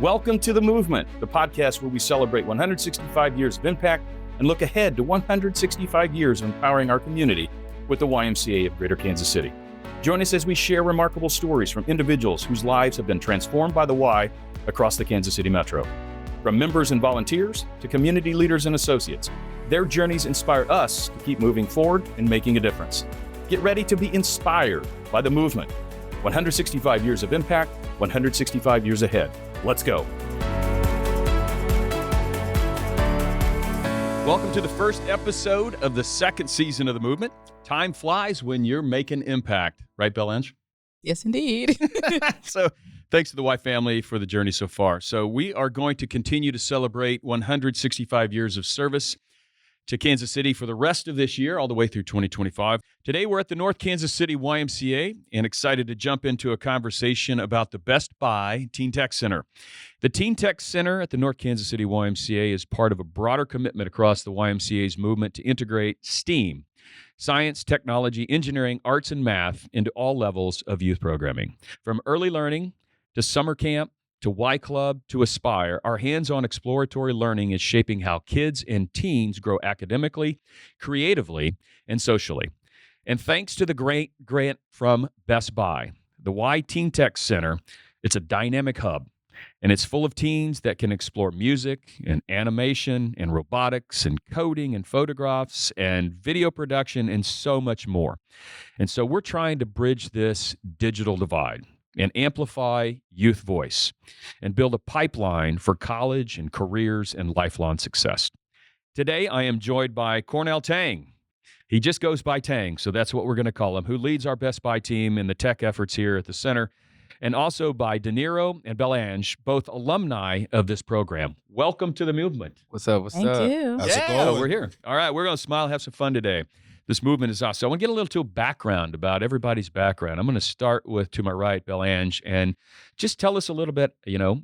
Welcome to The Movement, the podcast where we celebrate 165 years of impact and look ahead to 165 years of empowering our community with the YMCA of Greater Kansas City. Join us as we share remarkable stories from individuals whose lives have been transformed by the Y across the Kansas City metro. From members and volunteers to community leaders and associates, their journeys inspire us to keep moving forward and making a difference. Get ready to be inspired by The Movement. 165 years of impact, 165 years ahead. Let's go. Welcome to the first episode of the second season of The Movement. Time flies when you're making impact. Right, Belle-Ange? Yes, indeed. So thanks to the Y family for the journey so far. So we are going to continue to celebrate 165 years of service to Kansas City for the rest of this year, all the way through 2025. Today, we're at the North Kansas City YMCA and excited to jump into a conversation about the Best Buy Teen Tech Center. The Teen Tech Center at the North Kansas City YMCA is part of a broader commitment across the YMCA's movement to integrate STEAM, science, technology, engineering, arts, and math into all levels of youth programming. From early learning to summer camp, to Y Club, to Aspire, our hands-on exploratory learning is shaping how kids and teens grow academically, creatively, and socially. And thanks to the great grant from Best Buy, the Y Teen Tech Center, it's a dynamic hub, and it's full of teens that can explore music and animation and robotics and coding and photographs and video production and so much more. And so we're trying to bridge this digital divide and amplify youth voice, and build a pipeline for college and careers and lifelong success. Today, I am joined by Cornell Tang. He just goes by Tang, so that's what we're going to call him, who leads our Best Buy team in the tech efforts here at the center, and also by DeNiro and Belle-Ange, both alumni of this program. Welcome to the movement. What's up? Thank you. How's it Yeah, going? we're here. All right, we're going to smile, have some fun today. This movement is awesome. So I want to get a little background about everybody's background. I'm going to start with, to my right, Belle-Ange, and just tell us a little bit,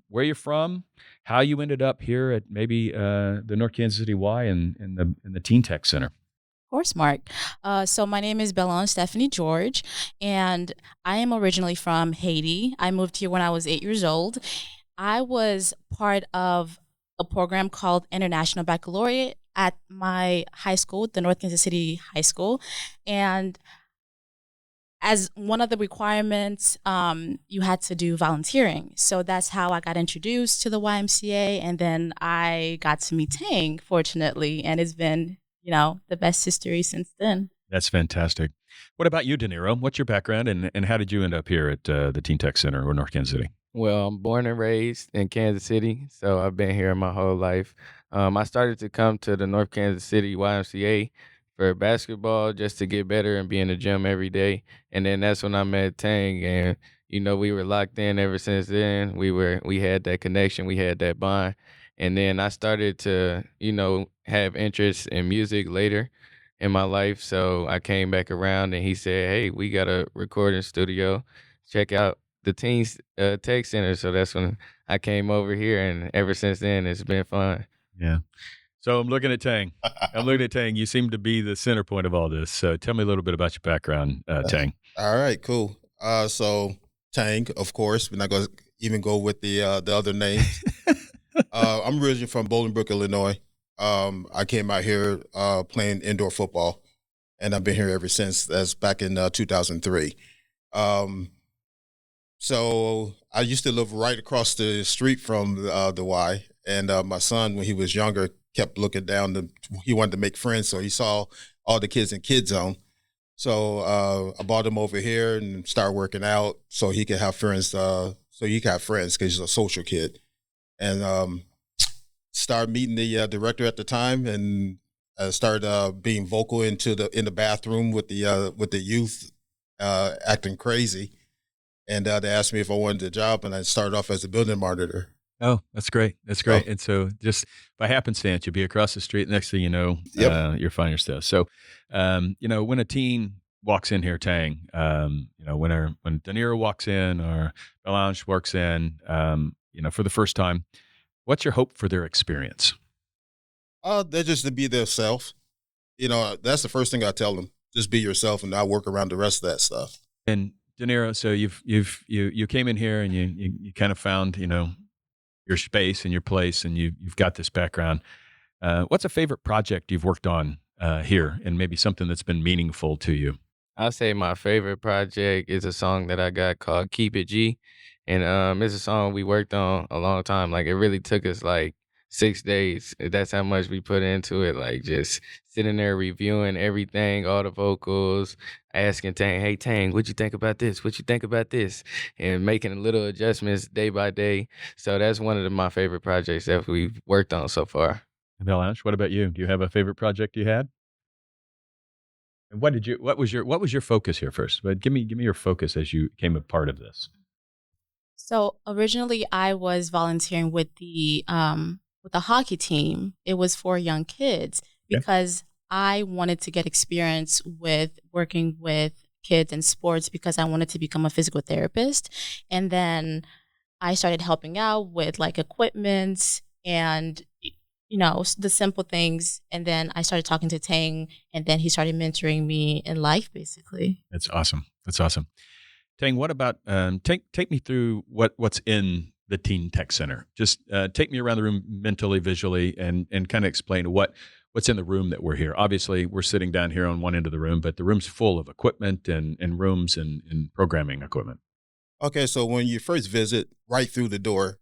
where you're from, how you ended up here at maybe the North Kansas City Y and the Teen Tech Center. Of course, Mark. So my name is Belle-Ange Stephanie George, and I am originally from Haiti. I moved here when I was 8 years old. I was part of a program called International Baccalaureate at my high school, the North Kansas City High School. And as one of the requirements, you had to do volunteering. So that's how I got introduced to the YMCA. And then I got to meet Tang, fortunately. And it's been, the best history since then. That's fantastic. What about you, DeNiro? What's your background, and how did you end up here at the Teen Tech Center or North Kansas City? Well, I'm born and raised in Kansas City, so I've been here my whole life. I started to come to the North Kansas City YMCA for basketball just to get better and be in the gym every day. And then that's when I met Tang, and we were locked in ever since then. We had that connection, we had that bond. And then I started to, have interest in music later in my life. So I came back around and he said, "Hey, we got a recording studio. Check out the Teens Tech Center." So that's when I came over here, and ever since then, it's been fun. Yeah. So I'm looking at Tang. You seem to be the center point of all this. So tell me a little bit about your background, Tang. All right, cool. So Tang, of course. We're not going to even go with the other names. I'm originally from Bolingbrook, Illinois. I came out here playing indoor football, and I've been here ever since. That's back in 2003. So I used to live right across the street from the Y, and my son, when he was younger, kept looking down. He wanted to make friends, so he saw all the kids in Kid Zone. So I brought him over here and started working out so he could have friends. Because he's a social kid, and started meeting the director at the time, and started being vocal in the bathroom with the youth acting crazy. And they asked me if I wanted the job, and I started off as a building monitor. Oh, that's great. That's great. And so just by happenstance, you'll be across the street. Next thing you know, you're finding your stuff. So, when a teen walks in here, Tang, when DeNiro walks in or Belle-Ange walks in, for the first time, what's your hope for their experience? They're just to be their self. That's the first thing I tell them. Just be yourself, and I'll work around the rest of that stuff. And DeNiro, so you came in here and you kind of found, your space and your place, and you've got this background. What's a favorite project you've worked on here, and maybe something that's been meaningful to you? I'll say my favorite project is a song that I got called Keep It G. And it's a song we worked on a long time. Like it really took us like 6 days. That's how much we put into it. Like just sitting there reviewing everything, all the vocals, asking Tang, hey Tang, what you think about this? What you think about this? And making little adjustments day by day. So that's one of my favorite projects that we've worked on so far. Belle-Ange, what about you? Do you have a favorite project you had? And what was your focus here first? But give me your focus as you became a part of this. So originally, I was volunteering with the hockey team. It was for young kids because I wanted to get experience with working with kids in sports because I wanted to become a physical therapist. And then I started helping out with like equipment and the simple things. And then I started talking to Tang, and then he started mentoring me in life, basically. That's awesome. That's awesome. Tang, what about take me through what's in the Teen Tech Center? Just take me around the room mentally, visually, and kind of explain what's in the room that we're here. Obviously, we're sitting down here on one end of the room, but the room's full of equipment and rooms and programming equipment. Okay, so when you first visit, right through the door,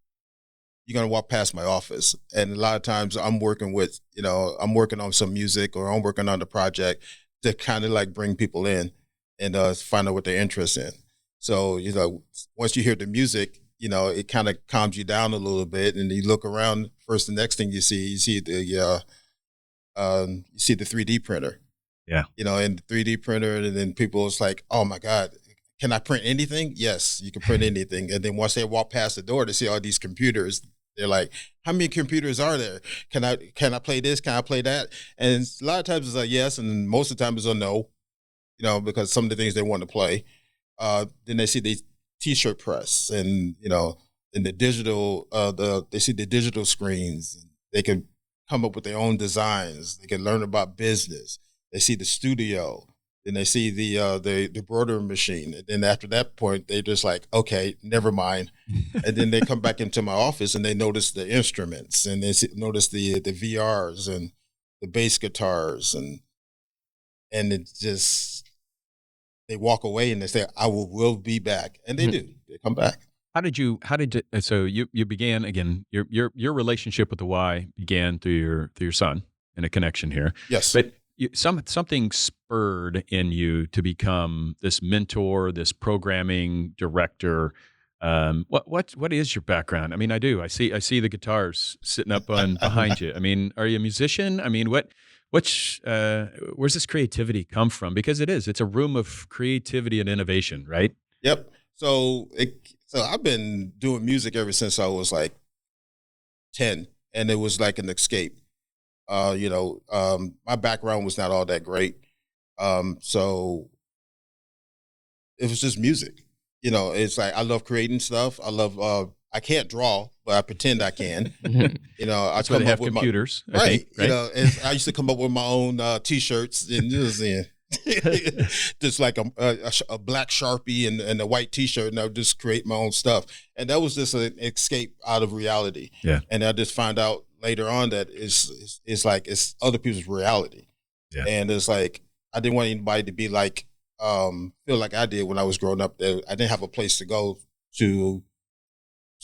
you're going to walk past my office. And a lot of times I'm working on some music, or I'm working on the project to kind of like bring people in and find out what they're interested in. So, once you hear the music, it kind of calms you down a little bit, and you look around. First, the next thing you see the 3D printer. Yeah. And the 3D printer, and then people, it's like, oh my God, can I print anything? Yes, you can print anything. And then once they walk past the door, they see all these computers. They're like, how many computers are there? Can I play this? Can I play that? And a lot of times it's a yes, and most of the time it's a no, because some of the things they want to play. Then they see the T-shirt press, and in the digital, they see the digital screens. They can come up with their own designs. They can learn about business. They see the studio. Then they see the broader machine. And then after that point, they just like, okay, never mind. And then they come back into my office and they notice the instruments, and they notice the VRs and the bass guitars, and it just, they walk away and they say, I will be back. And they do. They come back. So you began again, your relationship with the Y began through your son, and a connection here. Yes. But something spurred in you to become this mentor, this programming director. What is your background? I mean, I see the guitars sitting up behind you. I mean, are you a musician? I mean, where's this creativity come from? Because it's a room of creativity and innovation, right? Yep. So I've been doing music ever since I was like 10, and it was like an escape. My background was not all that great. So it was just music. It's like, I love creating stuff. I can't draw, but I pretend I can. That's why they have computers. Right. Right? I used to come up with my own T-shirts, and just like a black Sharpie and a white T-shirt, and I would just create my own stuff. And that was just an escape out of reality. Yeah. And I just found out later on that it's other people's reality. Yeah. And it's like, I didn't want anybody to be like, feel like I did when I was growing up. I didn't have a place to go to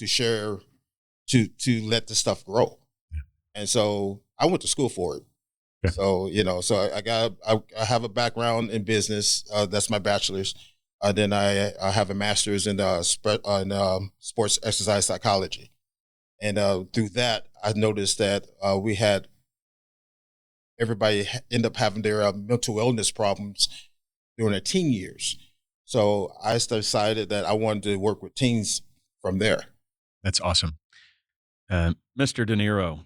share, to let the stuff grow. Yeah. And so I went to school for it. Yeah. So, I have a background in business. That's my bachelor's. Then I have a master's in sports exercise psychology. And through that, I noticed that we had everybody end up having their mental illness problems during their teen years. So I decided that I wanted to work with teens from there. That's awesome. Mr. DeNiro,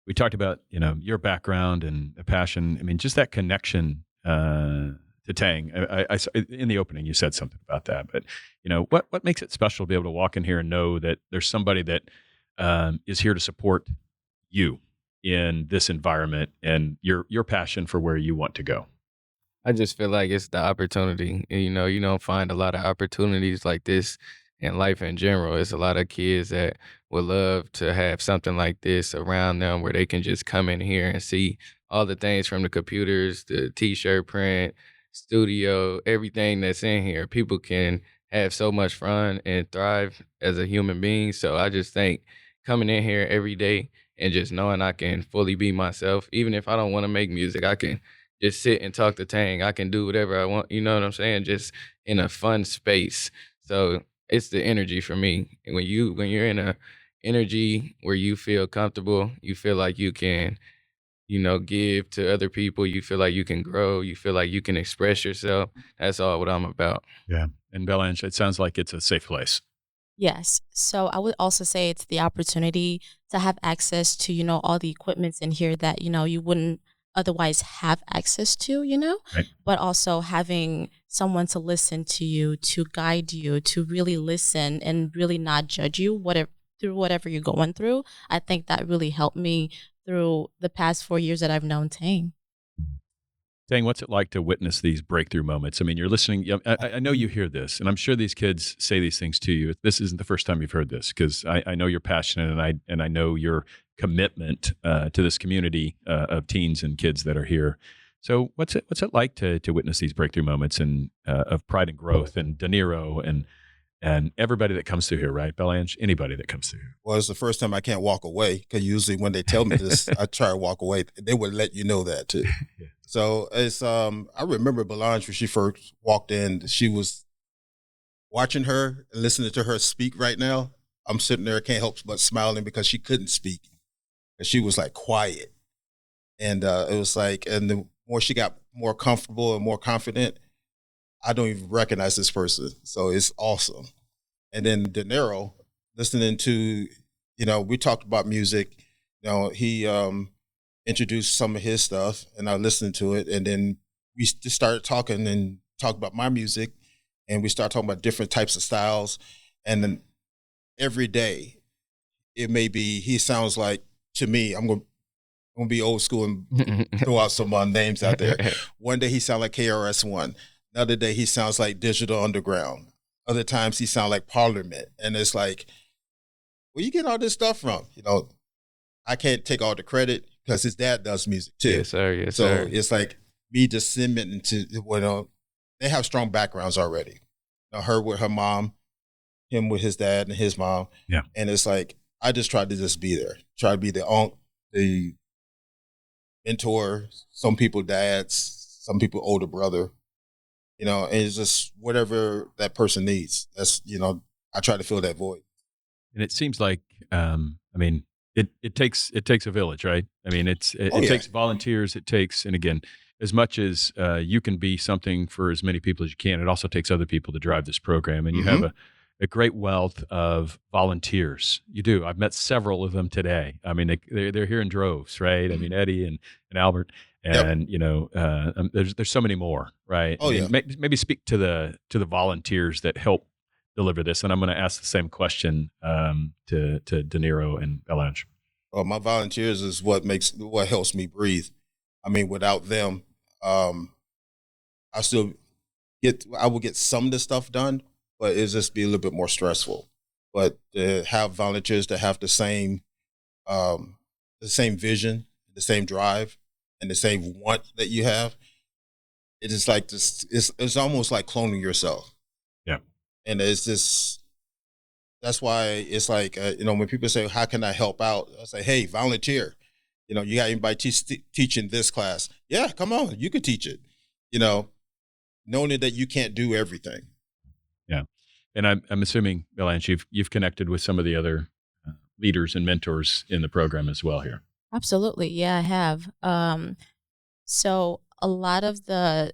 we talked about, your background and a passion. I mean, just that connection to Tang. I in the opening, you said something about that, but what makes it special to be able to walk in here and know that there's somebody that is here to support you in this environment and your passion for where you want to go? I just feel like it's the opportunity. You don't find a lot of opportunities like this in life in general. It's a lot of kids that would love to have something like this around them where they can just come in here and see all the things from the computers, the t-shirt print, studio, everything that's in here. People can have so much fun and thrive as a human being. So I just think coming in here every day and just knowing I can fully be myself, even if I don't want to make music, I can just sit and talk to Tang. I can do whatever I want. You know what I'm saying? Just in a fun space. So it's the energy for me. And when you're in a energy where you feel comfortable, you feel like you can, give to other people. You feel like you can grow. You feel like you can express yourself. That's all what I'm about. Yeah. And Belle-Ange, it sounds like it's a safe place. Yes. So I would also say it's the opportunity to have access to, all the equipments in here that, you wouldn't otherwise have access to, Right. but also having someone to listen to you, to guide you, to really listen and really not judge you through whatever you're going through. I think that really helped me through the past 4 years that I've known Tang. Tang, what's it like to witness these breakthrough moments? I mean, you're listening. I know you hear this, and I'm sure these kids say these things to you. This isn't the first time you've heard this, because I know you're passionate, and I know your commitment to this community of teens and kids that are here. So, what's it like to witness these breakthrough moments and of pride and growth, and DeNiro and everybody that comes through here, right, Belle-Ange? Anybody that comes through here. Well, it's the first time I can't walk away, because usually when they tell me this, I try to walk away. They would let you know that too. Yeah. So it's I remember Belle-Ange when she first walked in. She was watching her and listening to her speak right now. I'm sitting there, can't help but smiling, because she couldn't speak. And she was like quiet. And it was like, and the more she got more comfortable and more confident, I don't even recognize this person. So it's awesome. And then DeNiro, listening to, we talked about music. He introduced some of his stuff, and I listened to it. And then we just started talking and talked about my music, and we started talking about different types of styles. And then every day, it may be, he sounds like, to me, I'm going to be old school and throw out some names out there. One day he sounds like KRS-One. Another day he sounds like Digital Underground. Other times he sounds like Parliament. And it's like, where you get all this stuff from? I can't take all the credit, because his dad does music too. Yes, sir. Yes, so sir. it's like me just cementing to, they have strong backgrounds already. Her with her mom, him with his dad and his mom. Yeah. And it's like, I just tried to just be there. Try to be the mentor, some people dads, some people older brother, and it's just whatever that person needs. That's, I try to fill that void. And it seems like, it takes a village, right? I mean, it takes volunteers. It takes, and again, as much as you can be something for as many people as you can, it also takes other people to drive this program. And you have a great wealth of volunteers. You do. I've met several of them today. I mean, they're here in droves, right? I mean, Eddie and Albert, and there's so many more, right? Oh, yeah. Maybe speak to the volunteers that help deliver this. And I'm going to ask the same question to DeNiro and Belle-Ange. Well, my volunteers is what helps me breathe. I mean, without them, I will get some of the stuff done, but it'll just be a little bit more stressful. But to have volunteers that have the same vision, the same drive, and the same want that you have, it is like this. It's almost like cloning yourself. Yeah. And it's just, that's why it's like, when people say, how can I help out? I say, hey, volunteer. You got anybody teaching this class? Yeah, come on, you can teach it. Knowing that you can't do everything. Yeah. And I'm assuming, Belle-Ange, you've connected with some of the other leaders and mentors in the program as well here. Absolutely. Yeah, I have. So a lot of the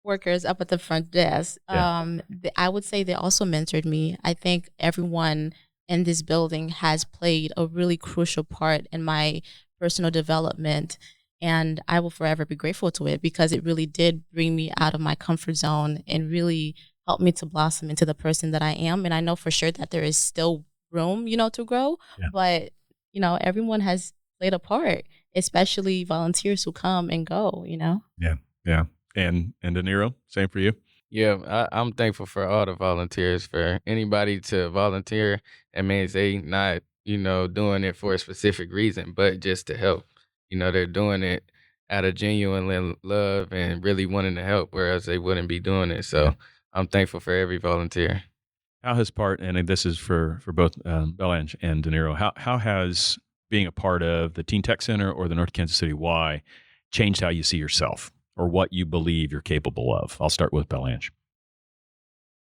workers up at the front desk, I would say they also mentored me. I think everyone in this building has played a really crucial part in my personal development. And I will forever be grateful to it, because it really did bring me out of my comfort zone and really helped me to blossom into the person that I am. And I know for sure that there is still room, to grow. Yeah. But, everyone has played a part, especially volunteers who come and go, Yeah. Yeah. And DeNiro, same for you? Yeah, I'm thankful for all the volunteers. For anybody to volunteer, it means they not, doing it for a specific reason, but just to help. They're doing it out of genuine love and really wanting to help, whereas they wouldn't be doing it. So I'm thankful for every volunteer. How has and this is for both Belle-Ange and DeNiro, how has being a part of the Teen Tech Center or the North Kansas City Y changed how you see yourself or what you believe you're capable of? I'll start with Belle-Ange.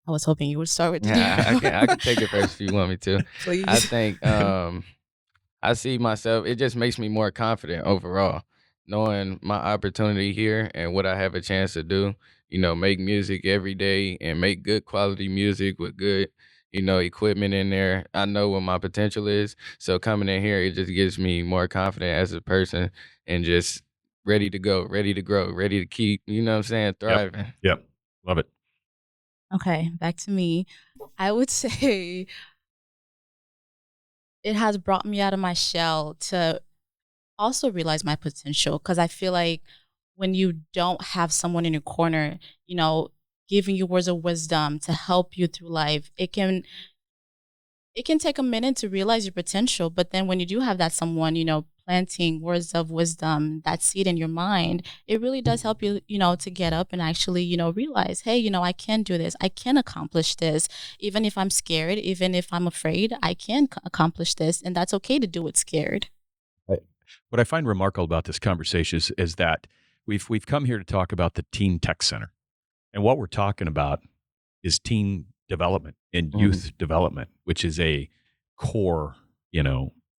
I was hoping you would start with Yeah, I DeNiro. can take it first if you want me to. Please. I think I see myself. It just makes me more confident overall, knowing my opportunity here and what I have a chance to do. Make music every day and make good quality music with good, equipment in there. I know what my potential is. So coming in here, it just gives me more confident as a person and just ready to go, ready to grow, ready to keep, what I'm saying, thriving. Yep. Love it. Okay, back to me. I would say it has brought me out of my shell to also realize my potential, because I feel like when you don't have someone in your corner, giving you words of wisdom to help you through life, it can take a minute to realize your potential. But then when you do have that someone, planting words of wisdom, that seed in your mind, it really does help you, to get up and actually, realize, hey, I can do this. I can accomplish this. Even if I'm scared, even if I'm afraid, I can accomplish this. And that's okay to do it scared. What I find remarkable about this conversation is that we've come here to talk about the Teen Tech Center. And what we're talking about is teen development and youth development, which is a core,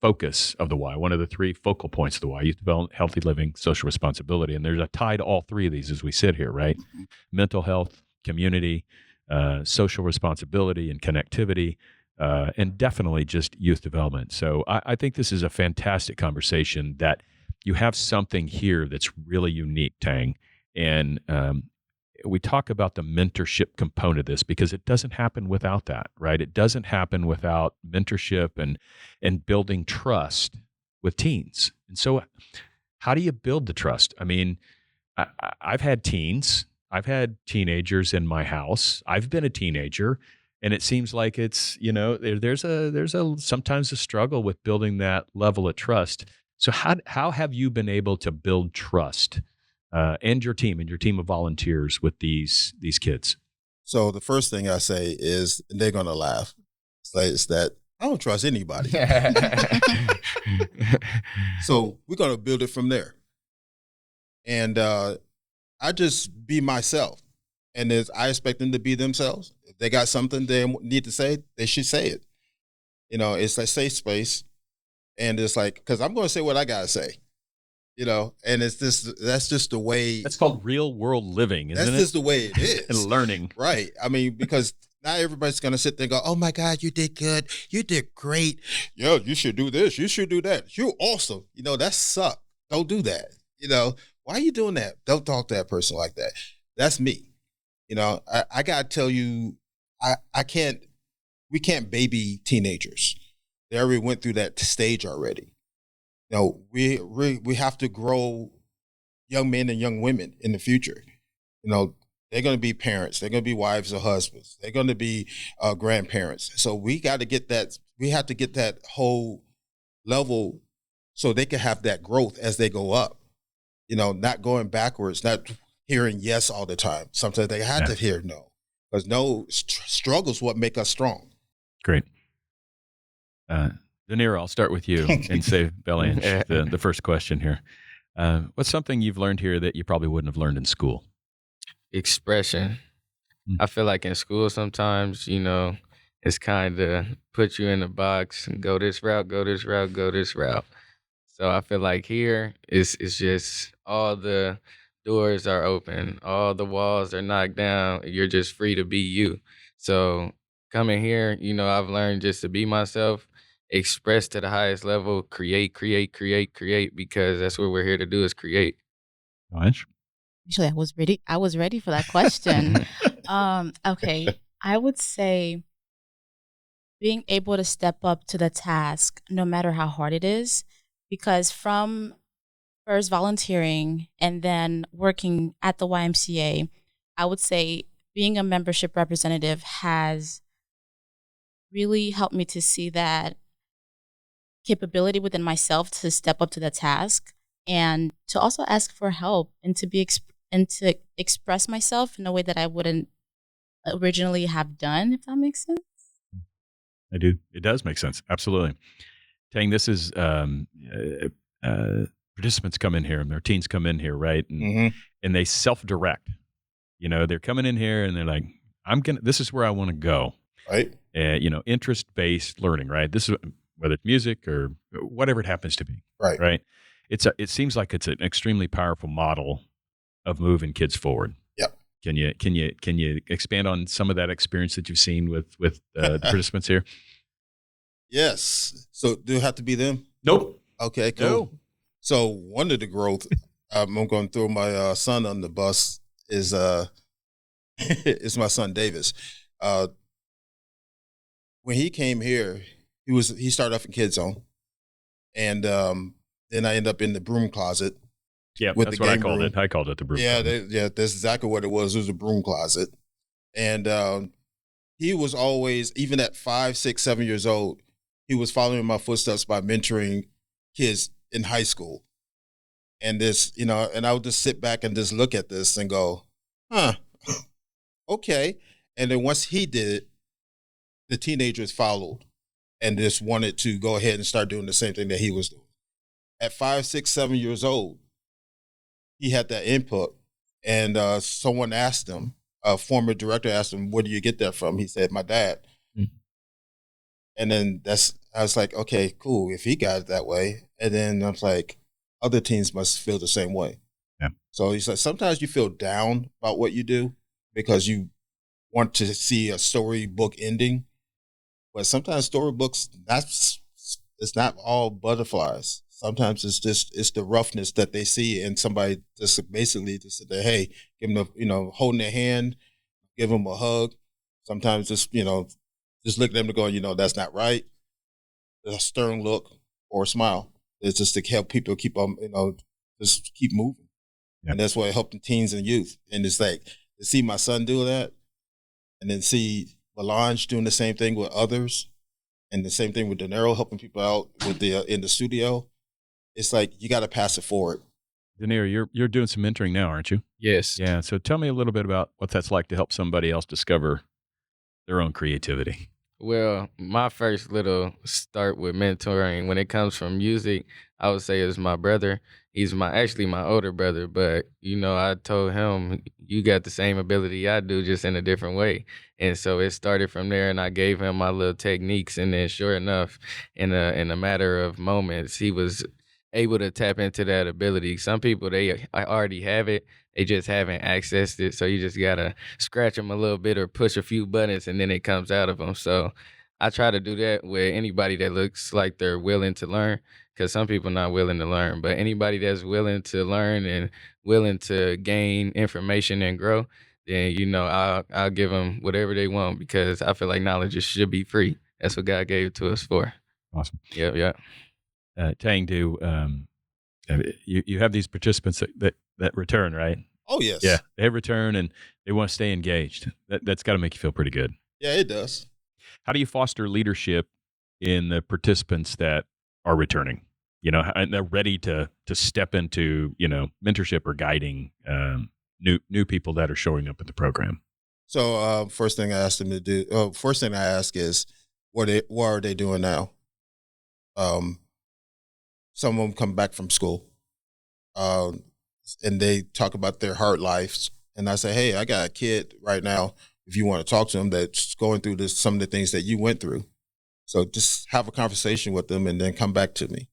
focus of the Y, one of the three focal points of the Y: youth development, healthy living, social responsibility. And there's a tie to all three of these as we sit here, right? Mental health, community, social responsibility, and connectivity, and definitely just youth development. So I think this is a fantastic conversation, that you have something here that's really unique, Tang. And we talk about the mentorship component of this because it doesn't happen without that, right? It doesn't happen without mentorship and building trust with teens. And so how do you build the trust? I mean, I've had teens, I've had teenagers in my house. I've been a teenager, and it seems like it's, there's a sometimes a struggle with building that level of trust. So how have you been able to build trust and your team of volunteers with these kids? So the first thing I say is, and they're gonna laugh, is that I don't trust anybody. So we're gonna build it from there. And I just be myself, and I expect them to be themselves. If they got something they need to say, they should say it. It's a safe space, and it's like, because I'm going to say what I gotta say. And that's just the way. That's called real world living, isn't it? That's just the way it is. And learning. Right. I mean, because not everybody's going to sit there and go, oh my God, you did good. You did great. Yeah, you should do this. You should do that. You're awesome. That sucked. Don't do that. Why are you doing that? Don't talk to that person like that. That's me. I got to tell you, we can't baby teenagers. They already went through that stage already. We have to grow young men and young women in the future. They're going to be parents. They're going to be wives or husbands. They're going to be grandparents. So we got to get that. We have to get that whole level so they can have that growth as they go up. Not going backwards, not hearing yes all the time. Sometimes they have to hear no, because no struggles what make us strong. Great. DeNiro, I'll start with you and say, Belle-Ange, the first question here. What's something you've learned here that you probably wouldn't have learned in school? Expression. I feel like in school sometimes, it's kind of put you in a box and go this route, go this route, go this route. So I feel like here it's just all the doors are open, all the walls are knocked down. You're just free to be you. So coming here, I've learned just to be myself, express to the highest level, create, because that's what we're here to do, is create. Belle-Ange? Actually, I was ready for that question. Okay. I would say being able to step up to the task, no matter how hard it is, because from first volunteering and then working at the YMCA, I would say being a membership representative has really helped me to see that capability within myself to step up to the task and to also ask for help and to express myself in a way that I wouldn't originally have done, if that makes sense. I do. It does make sense. Absolutely. Tang, this is participants come in here and their teens come in here, right? And they self-direct. They're coming in here and they're like, this is where I want to go. Right. Interest-based learning, right? This is whether it's music or whatever it happens to be. Right. Right. It seems like it's an extremely powerful model of moving kids forward. Yep. Can you expand on some of that experience that you've seen with the participants here? Yes. So do it have to be them? Nope. Okay, cool. No. So one of the growth, I'm going to throw my son on the bus, is is my son Davis. When he came here, he started off in Kids Zone, and then I ended up in the broom closet. Yeah, with that's the what I game called room. it. I called it the broom closet. That's exactly what it was. It was a broom closet. And he was always, even at 5, 6, 7 years old, he was following my footsteps by mentoring kids in high school. And and I would just sit back and just look at this and go, huh, okay. And then once he did it, the teenagers followed and just wanted to go ahead and start doing the same thing that he was doing. At 5, 6, 7 years old, he had that input, and someone asked him, a former director asked him, where do you get that from? He said, my dad. Mm-hmm. And then I was like, okay, cool, if he got it that way. And then I was like, other teens must feel the same way. Yeah. So he said, sometimes you feel down about what you do because you want to see a storybook ending. But sometimes storybooks, it's not all butterflies. Sometimes it's the roughness that they see, and somebody just basically just sit there, hey, give them holding their hand, give them a hug. Sometimes just look at them to go, that's not right. A stern look or a smile. It's just to help people keep just keep moving. Yeah. And that's what helped the teens and youth. And it's like to see my son do that, and then see Belle-Ange doing the same thing with others, and the same thing with DeNiro helping people out with in the studio. It's like you got to pass it forward. DeNiro, you're doing some mentoring now, aren't you? Yes. Yeah. So tell me a little bit about what that's like to help somebody else discover their own creativity. Well, my first little start with mentoring when it comes from music, I would say is my brother. He's actually my older brother, but I told him, you got the same ability I do, just in a different way. And so it started from there, and I gave him my little techniques, and then sure enough, in a matter of moments, he was able to tap into that ability. Some people, I already have it. They just haven't accessed it. So you just got to scratch them a little bit or push a few buttons, and then it comes out of them. So I try to do that with anybody that looks like they're willing to learn, because some people are not willing to learn. But anybody that's willing to learn and willing to gain information and grow, then, I'll give them whatever they want, because I feel like knowledge should be free. That's what God gave it to us for. Awesome. Yep. Tang, you have these participants that return, right? Oh, yes. Yeah, they return and they want to stay engaged. That's got to make you feel pretty good. Yeah, it does. How do you foster leadership in the participants that are returning? And they're ready to step into mentorship or guiding new people that are showing up at the program. So first thing I ask them to do. First thing I ask is, what are they doing now? Some of them come back from school, and they talk about their hard lives. And I say, hey, I got a kid right now, if you want to talk to them, that's going through some of the things that you went through. So just have a conversation with them and then come back to me.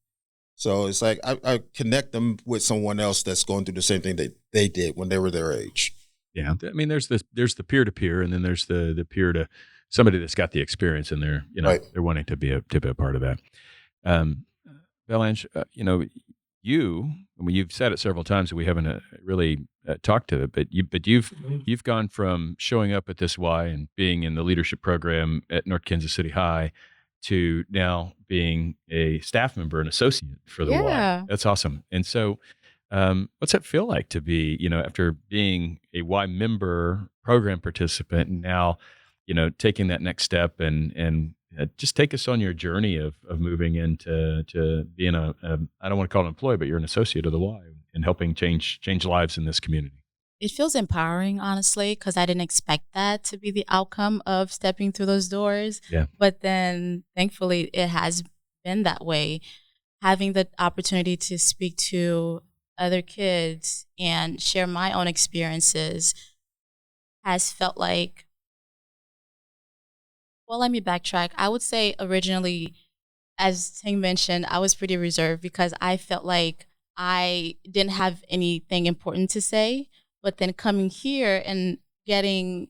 So it's like I connect them with someone else that's going through the same thing that they did when they were their age. Yeah. I mean, there's the peer-to-peer, and then there's the peer to somebody that's got the experience, and they're, right. They're wanting to be a part of that. Belle-Ange, you've said it several times, and we haven't really talked to it, but you've gone from showing up at this Y and being in the leadership program at North Kansas City High to now being a staff member, an associate for the Y. That's awesome. And so What's that feel like to be, after being a Y member program participant and now, taking that next step and just take us on your journey of moving into being I don't want to call it an employee, but you're an associate of the Y and helping change lives in this community. It feels empowering, honestly, because I didn't expect that to be the outcome of stepping through those doors. Yeah. But then thankfully it has been that way. Having the opportunity to speak to other kids and share my own experiences has felt like, well, let me backtrack. I would say originally, as Tang mentioned, I was pretty reserved because I felt like I didn't have anything important to say. But then coming here and gaining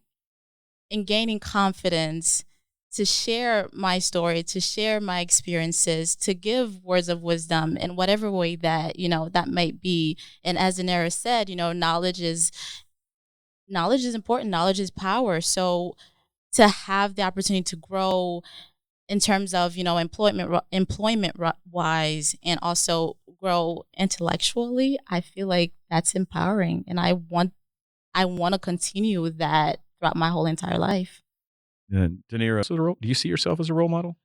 confidence to share my story, to share my experiences, to give words of wisdom in whatever way that, that might be. And as DeNiro said, knowledge is important. Knowledge is power. So to have the opportunity to grow in terms of, employment wise, and also grow intellectually, I feel like that's empowering. And I want to continue that throughout my whole entire life. DeNiro, do you see yourself as a role model?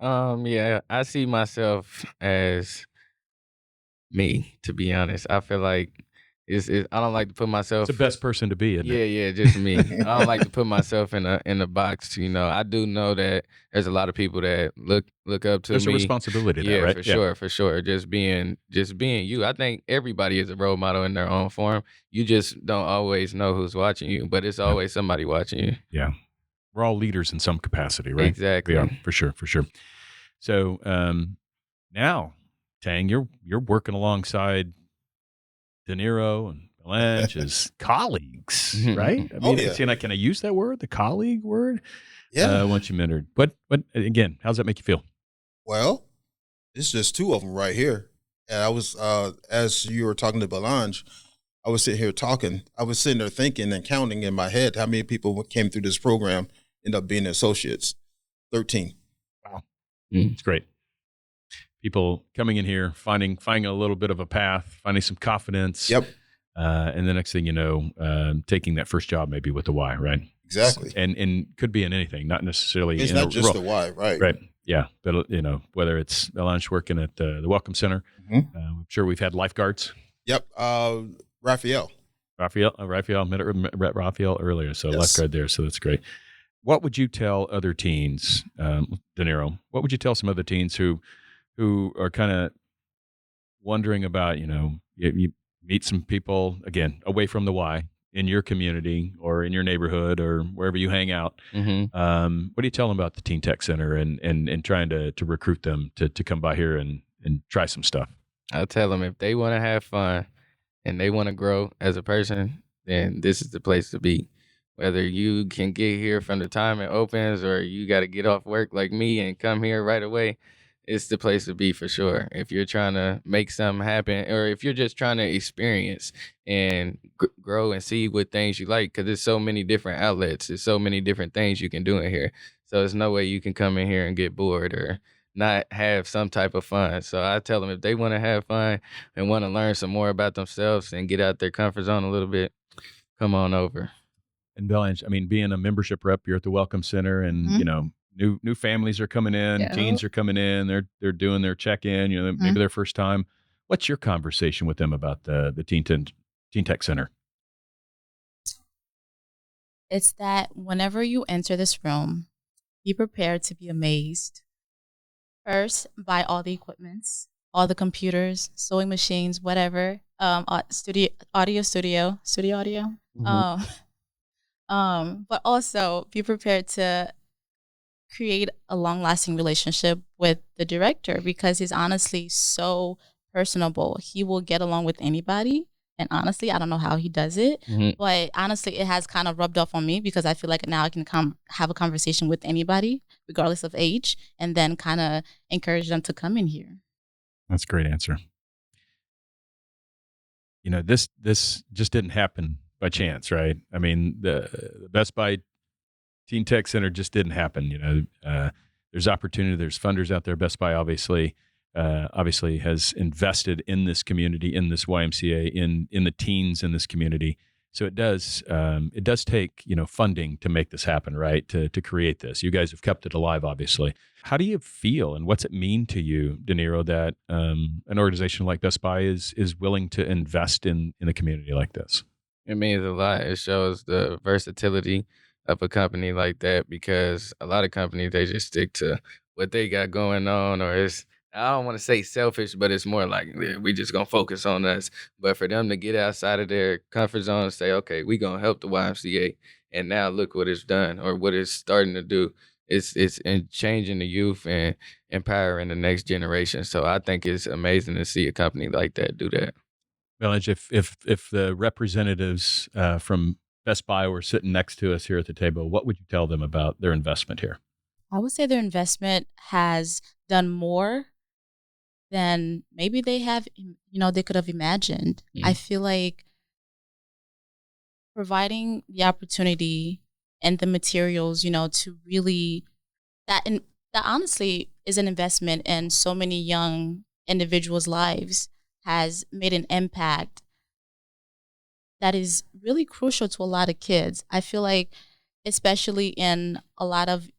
Yeah, I see myself as me, to be honest. I feel like I don't like to put myself. It's the best person to be, isn't it? Yeah, just me. I don't like to put myself in a box. I do know that there's a lot of people that look up to me. There's a responsibility there, right? For sure. Just being you. I think everybody is a role model in their own form. You just don't always know who's watching you, but it's always somebody watching you. Yeah. We're all leaders in some capacity, right? Exactly. Yeah, for sure. So now, Tang, you're working alongside DeNiro and Belle-Ange as colleagues, right? I mean, can I use that word, the colleague word? Yeah. Once you mentored. But again, how does that make you feel? Well, it's just two of them right here. And I was, as you were talking to Belle-Ange, I was sitting here talking. I was sitting there thinking and counting in my head how many people came through this program, ended up being associates. 13. Wow. It's great. People coming in here, finding a little bit of a path, finding some confidence. Yep. And the next thing you know, taking that first job maybe with the Y, right? Exactly. And could be in anything, not necessarily It's in not a just role. the Y, right? Right. Yeah. But, whether it's Belle-Ange working at the Welcome Center, I'm sure we've had lifeguards. Yep. Raphael met Raphael earlier, so Yes. lifeguard there, so that's great. What would you tell other teens, DeNiro? What would you tell some other teens who are kind of wondering about, you meet some people, again, away from the Y, in your community or in your neighborhood or wherever you hang out. Mm-hmm. What do you tell them about the Teen Tech Center and trying to recruit them to come by here and try some stuff? I'll tell them if they want to have fun and they want to grow as a person, then this is the place to be. Whether you can get here from the time it opens or you got to get off work like me and come here right away, it's the place to be for sure. If you're trying to make something happen or if you're just trying to experience and grow and see what things you like, because there's so many different outlets. There's so many different things you can do in here. So there's no way you can come in here and get bored or not have some type of fun. So I tell them if they want to have fun and want to learn some more about themselves and get out their comfort zone a little bit, come on over. And Belle-Ange, I mean, being a membership rep, you're at the Welcome Center, and new families are coming in, Yeah. teens are coming in, they're doing their check-in, maybe their first time. What's your conversation with them about the Teen Tech Center? It's that whenever you enter this room, be prepared to be amazed. First, by all the equipments, all the computers, sewing machines, whatever, studio audio. Mm-hmm. But also be prepared to create a long-lasting relationship with the director because he's honestly so personable. He will get along with anybody. And honestly, I don't know how he does it, but honestly, it has kind of rubbed off on me because I feel like now I can have a conversation with anybody, regardless of age, and then kind of encourage them to come in here. That's a great answer. This just didn't happen by chance, right? I mean, the Best Buy Teen Tech Center just didn't happen. There's opportunity. There's funders out there. Best Buy, obviously, obviously has invested in this community, in this YMCA, in the teens in this community. So it does take, funding to make this happen, right? To create this. You guys have kept it alive, obviously. How do you feel, and what's it mean to you, DeNiro, that an organization like Best Buy is willing to invest in a community like this? It means a lot. It shows the versatility of a company like that, because a lot of companies, they just stick to what they got going on, or it's, I don't want to say selfish, but it's more like, "Yeah, we just gonna focus on us." But for them to get outside of their comfort zone and say, okay, we gonna help the YMCA, and now look what it's done, or what it's starting to do. It's in changing the youth and empowering the next generation. So I think it's amazing to see a company like that do that. Belle-Ange, if the representatives from Best Buy were sitting next to us here at the table, what would you tell them about their investment here? I would say their investment has done more than maybe they have, they could have imagined. I feel like providing the opportunity and the materials, to really that honestly is an investment in so many young individuals' lives, has made an impact that is really crucial to a lot of kids. I feel like, especially in a lot of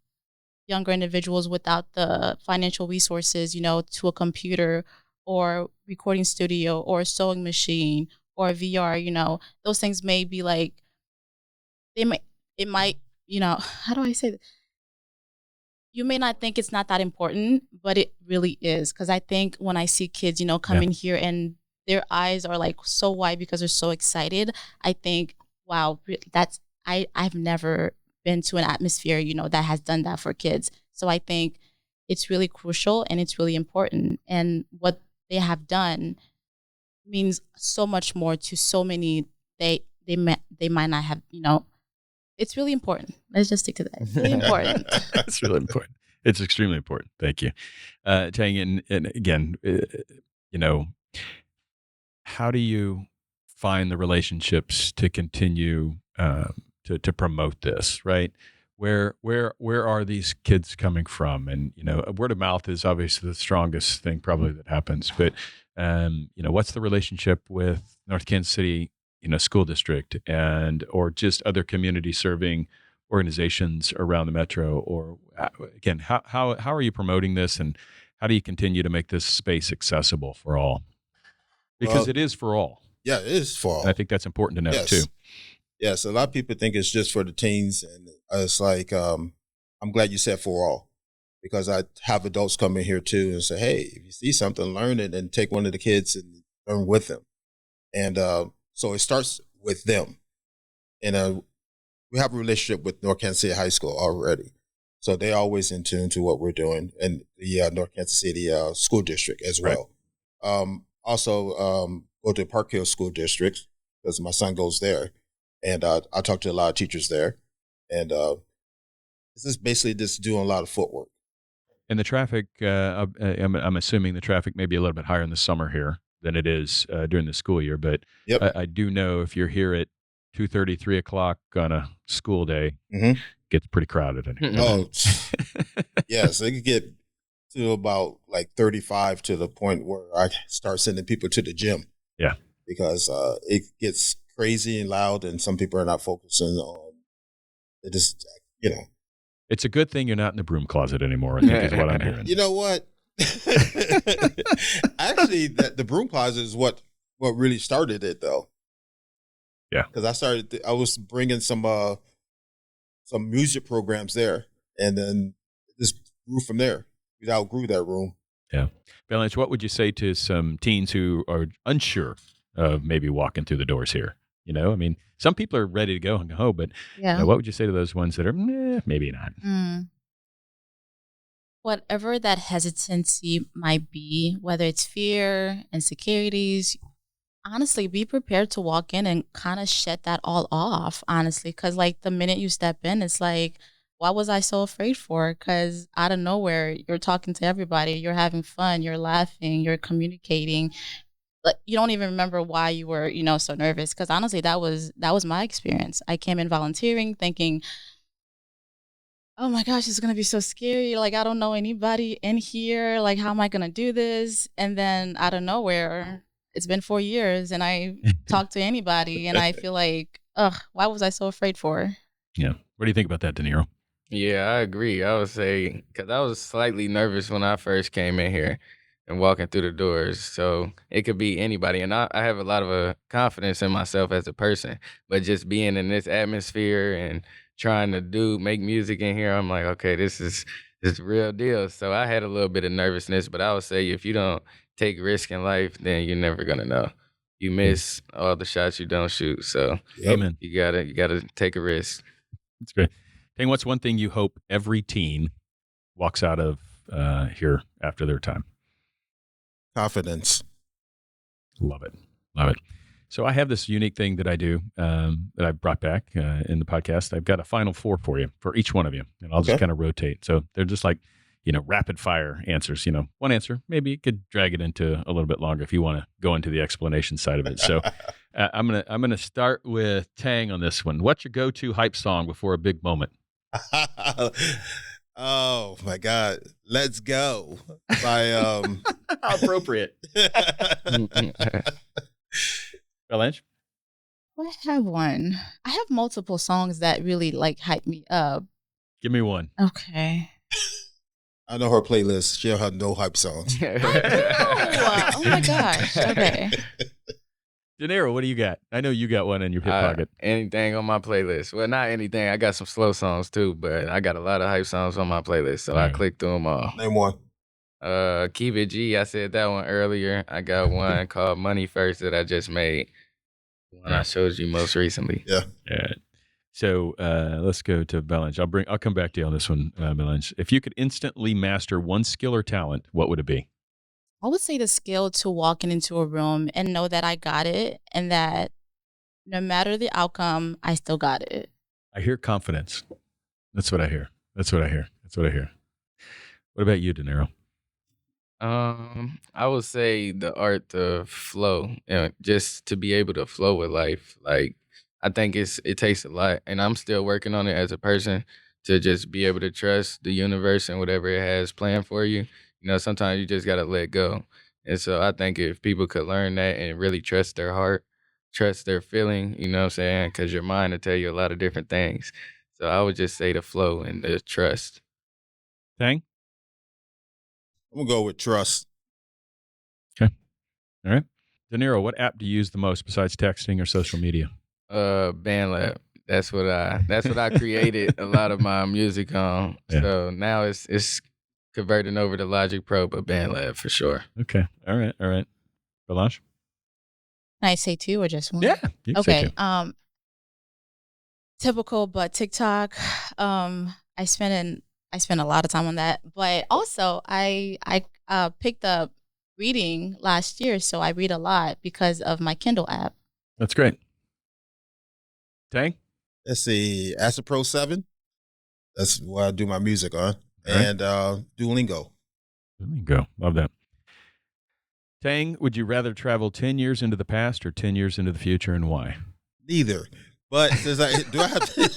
younger individuals without the financial resources, to a computer or recording studio or a sewing machine or VR, those things may be like, it might, how do I say that? You may not think it's not that important, but it really is. Because I think when I see kids, come in here and their eyes are like so wide because they're so excited, I think, wow, I've never been to an atmosphere, that has done that for kids. So I think it's really crucial and it's really important. And what they have done means so much more to so many. They might not have, it's really important. Let's just stick to that. It's really important. It's really important. It's extremely important. Thank you. Tang, and again, how do you find the relationships to continue to promote this, right? Where are these kids coming from? And, word of mouth is obviously the strongest thing probably that happens. But, what's the relationship with North Kansas City school district or just other community serving organizations around the metro? Or again, how are you promoting this, and how do you continue to make this space accessible for all? Because it is for all. Yeah, it is for all. And I think that's important to know too. Yes, a lot of people think it's just for the teens, and it's like, I'm glad you said for all, because I have adults come in here too and say, hey, if you see something, learn it and take one of the kids and learn with them. And so it starts with them. And we have a relationship with North Kansas City High School already. So they're always in tune to what we're doing, and the North Kansas City School District as well. Right. Also, go to Park Hill School District, because my son goes there. And I talk to a lot of teachers there. And this is basically just doing a lot of footwork. And the traffic, I'm assuming the traffic may be a little bit higher in the summer here than it is during the school year. But I do know if you're here at 2:30, 3 o'clock on a school day, it gets pretty crowded in here. Oh, yes. It could get to about like 35 to the point where I start sending people to the gym. Yeah. Because it gets crazy and loud, and some people are not focusing on it. Just, It's a good thing you're not in the broom closet anymore, I think is what I'm hearing. You know what? Actually, the broom closet is what really started it, though. Yeah. Because I was bringing some music programs there, and then it just grew from there. We outgrew that room. Yeah. Belle-Ange, what would you say to some teens who are unsure of maybe walking through the doors here? Some people are ready to go and go, but what would you say to those ones that are maybe not? Whatever that hesitancy might be, whether it's fear, insecurities, honestly, be prepared to walk in and kind of shed that all off, honestly. Because, like, the minute you step in, it's like, what was I so afraid for? Because out of nowhere, you're talking to everybody. You're having fun. You're laughing. You're communicating. Like, you don't even remember why you were, so nervous. Because honestly, that was my experience. I came in volunteering, thinking oh my gosh, it's going to be so scary. Like, I don't know anybody in here. Like, how am I going to do this? And then out of nowhere, it's been 4 years and I talk to anybody and I feel like, ugh, why was I so afraid for? Yeah. What do you think about that, DeNiro? Yeah, I agree. I would say, because I was slightly nervous when I first came in here and walking through the doors. So it could be anybody. And I have a lot of confidence in myself as a person. But just being in this atmosphere and trying to make music in here, I'm like, okay, this is the real deal. So I had a little bit of nervousness. But I would say if you don't take risk in life, then you're never going to know. You miss all the shots you don't shoot. So Amen. you gotta take a risk. That's great. Tang, what's one thing you hope every teen walks out of here after their time? Confidence. Love it. Love it. So I have this unique thing that I do that I brought back in the podcast. I've got a final 4 for you, for each one of you, and I'll just kind of rotate. So they're just like, rapid fire answers. One answer. Maybe you could drag it into a little bit longer if you want to go into the explanation side of it. So I'm gonna start with Tang on this one. What's your go-to hype song before a big moment? Oh my God. Let's go. By How appropriate. Belle-Ange? I have one. I have multiple songs that really like hype me up. Give me one. Okay. I know her playlist. She'll have no hype songs. Oh my gosh. Okay. DeNiro, what do you got? I know you got one in your hip pocket. Anything on my playlist. Well, not anything. I got some slow songs too, but I got a lot of hype songs on my playlist, so I clicked through them all. Name one. Keep It G. I said that one earlier. I got one called Money First that I just made. One I showed you most recently. Yeah. Yeah. So let's go to Belle-Ange. I'll come back to you on this one, Belle-Ange. If you could instantly master one skill or talent, what would it be? I would say the skill to walking into a room and know that I got it and that no matter the outcome, I still got it. I hear confidence. That's what I hear. What about you, DeNiro? I would say the art to flow, just to be able to flow with life. Like, I think it takes a lot, and I'm still working on it as a person to just be able to trust the universe and whatever it has planned for you. Sometimes you just got to let go. And so I think if people could learn that and really trust their heart, trust their feeling, you know what I'm saying? Because your mind will tell you a lot of different things. So I would just say the flow and the trust. Tang? I'm going to go with trust. Okay. All right. DeNiro, what app do you use the most besides texting or social media? BandLab. That's what I created a lot of my music on. Yeah. So now it's converting over to Logic Pro, but BandLab for sure. Okay. All right. Belle-Ange? Can I say 2 or just 1? Yeah. You can say 2. Typical, but TikTok. I spend a lot of time on that, but also I picked up reading last year, so I read a lot because of my Kindle app. That's great. Tang? Let's see, Acid Pro 7. That's what I do my music on. Right. And Duolingo. Duolingo. Love that. Tang, would you rather travel 10 years into the past or 10 years into the future, and why? Neither. But do I have to?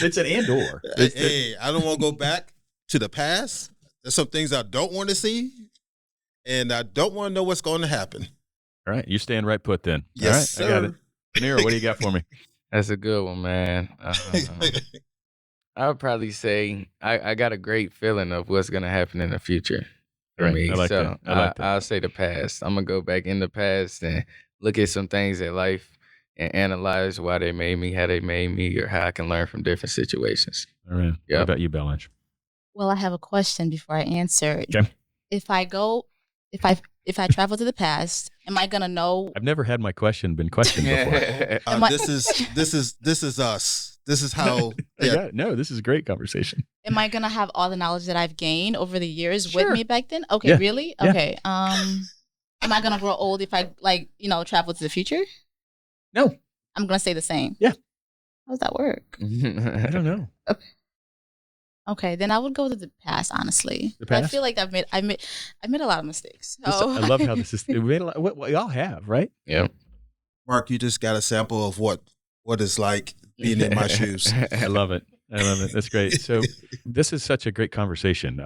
It's an and or. Hey, I don't want to go back to the past. There's some things I don't want to see, and I don't want to know what's going to happen. All right. You stand right put then. Yes, all right, sir. I got it. DeNiro, what do you got for me? That's a good one, man. I would probably say I got a great feeling of what's going to happen in the future for me. I like so that. I'll say the past. I'm going to go back in the past and look at some things in life and analyze why they made me, how they made me, or how I can learn from different situations. All right. Yep. What about you, Belle-Ange? Well, I have a question before I answer. Okay. If I travel to the past, am I gonna know? I've never had my question been questioned before. This is us. This is how. Yeah. No, this is a great conversation. Am I gonna have all the knowledge that I've gained over the years Sure. with me back then? Okay, Yeah. really? Yeah. Okay. Am I gonna grow old if I travel to the future? No. I'm gonna stay the same. Yeah. How does that work? I don't know. Okay, then I would go to the past. Honestly, The past? I feel like I made a lot of mistakes. So. I love how this is. We made a lot. What we all have, right? Yep. Mark, you just got a sample of what it's like being in my shoes. I love it. I love it. That's great. So this is such a great conversation.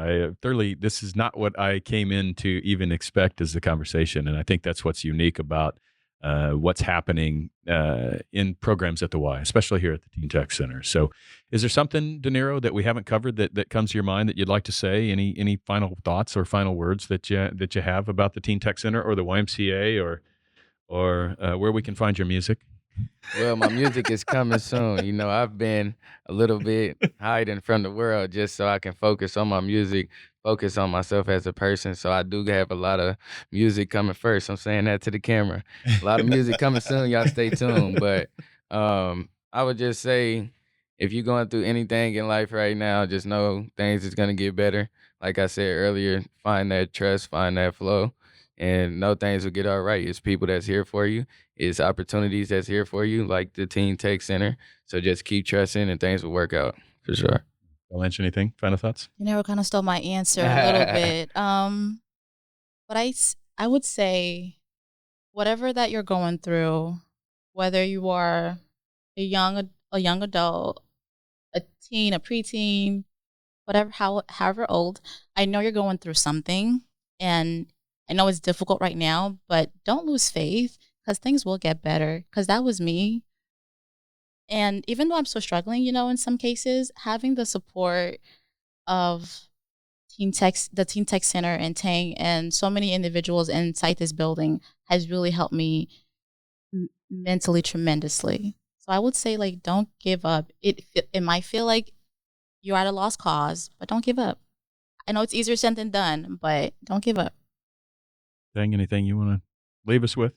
This is not what I came in to even expect as the conversation. And I think that's what's unique about what's happening in programs at the Y, especially here at the Teen Tech Center. So is there something, DeNiro, that we haven't covered that comes to your mind that you'd like to say? Any final thoughts or final words that you have about the Teen Tech Center or the YMCA or where we can find your music? Well, my music is coming soon. You know, I've been a little bit hiding from the world just so I can focus on my music, focus on myself as a person. So I do have a lot of music coming first. I'm saying that to the camera. A lot of music coming soon. Y'all stay tuned. But I would just say, if you're going through anything in life right now, just know things is going to get better. Like I said earlier, find that trust, find that flow, and know things will get all right. It's people that's here for you. It's opportunities that's here for you, like the Teen Tech Center. So just keep trusting and things will work out for sure. Belle-Ange, anything? Final thoughts? DeNiro kind of stole my answer a little bit. But I would say whatever that you're going through, whether you are a young adult, a teen, a preteen, whatever, however old, I know you're going through something, and I know it's difficult right now, but don't lose faith because things will get better, because that was me. And even though I'm still struggling, in some cases, having the support of the Teen Tech Center and Tang and so many individuals inside this building has really helped me mentally tremendously. So I would say, don't give up. It might feel like you're at a lost cause, but don't give up. I know it's easier said than done, but don't give up. Tang, anything you want to leave us with?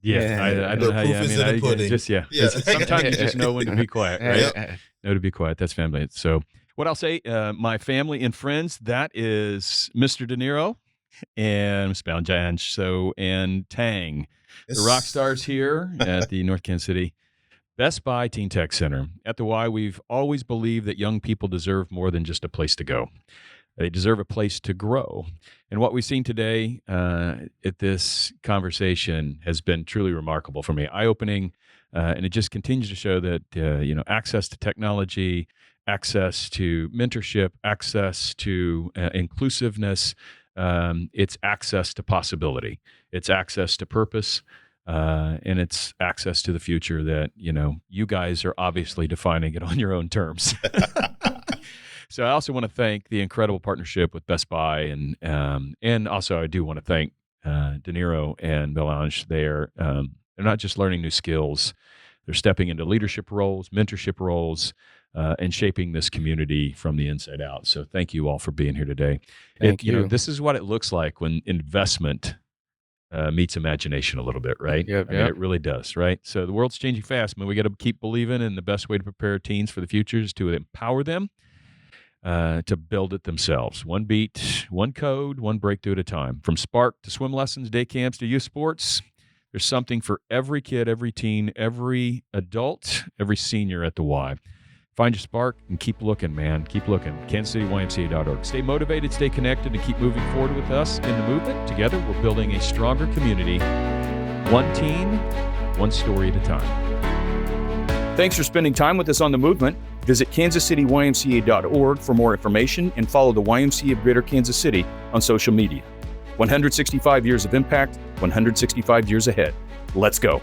Yeah, I don't know how you. I mean, sometimes you just know when to be quiet, right? Know to be quiet. That's family. So, what I'll say, my family and friends, that is Mr. DeNiro and Miss Belle-Ange, and Tang, the rock stars here at the North Kansas City Best Buy Teen Tech Center. At the Y, we've always believed that young people deserve more than just a place to go. They deserve a place to grow. And what we've seen today at this conversation has been truly remarkable for me, eye-opening, and it just continues to show that, access to technology, access to mentorship, access to inclusiveness, it's access to possibility. It's access to purpose, and it's access to the future that, you guys are obviously defining it on your own terms. So I also want to thank the incredible partnership with Best Buy, and also I do want to thank DeNiro and Belle-Ange. They're not just learning new skills; they're stepping into leadership roles, mentorship roles, and shaping this community from the inside out. So thank you all for being here today. Thank you. This is what it looks like when investment meets imagination a little bit, right? Yep, I mean, it really does, right? So the world's changing fast. I mean, we got to keep believing, and the best way to prepare teens for the future is to empower them. To build it themselves. One beat, one code, one breakthrough at a time. From Spark to swim lessons, day camps to youth sports, there's something for every kid, every teen, every adult, every senior at the Y. Find your spark and keep looking, man. Keep looking. KansasCityYMCA.org. Stay motivated, stay connected, and keep moving forward with us in the movement. Together, we're building a stronger community. One team, one story at a time. Thanks for spending time with us on The Movement. Visit KansasCityYMCA.org for more information and follow the YMCA of Greater Kansas City on social media. 165 years of impact, 165 years ahead. Let's go.